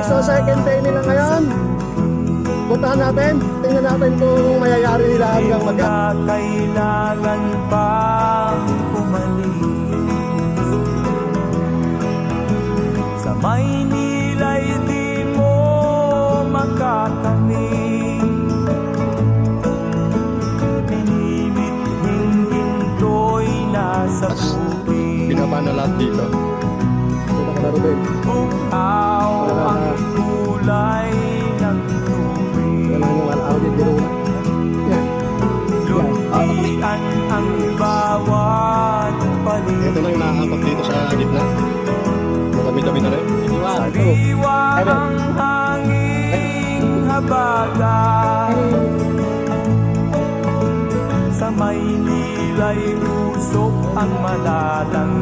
So second day nila ngayon. Puntahan natin. Tingnan natin kung mayayari nila hanggang kailangan pa umalis. Sa Maynila'y di mo makakamit. Pinimit-ing ginto'y nasa bukid. Binaba na lahat dito. Dito ka na Ruben. Bukaw ang kulay ng tubig. Yan ang al-audit ni Ruben. Lutian ang bawat paligid. Ito na yung nakakapag dito sa gitna. Madami-dami na rin. Sariwa ang hanging habagat. Sa Maynila'y usok ang malalang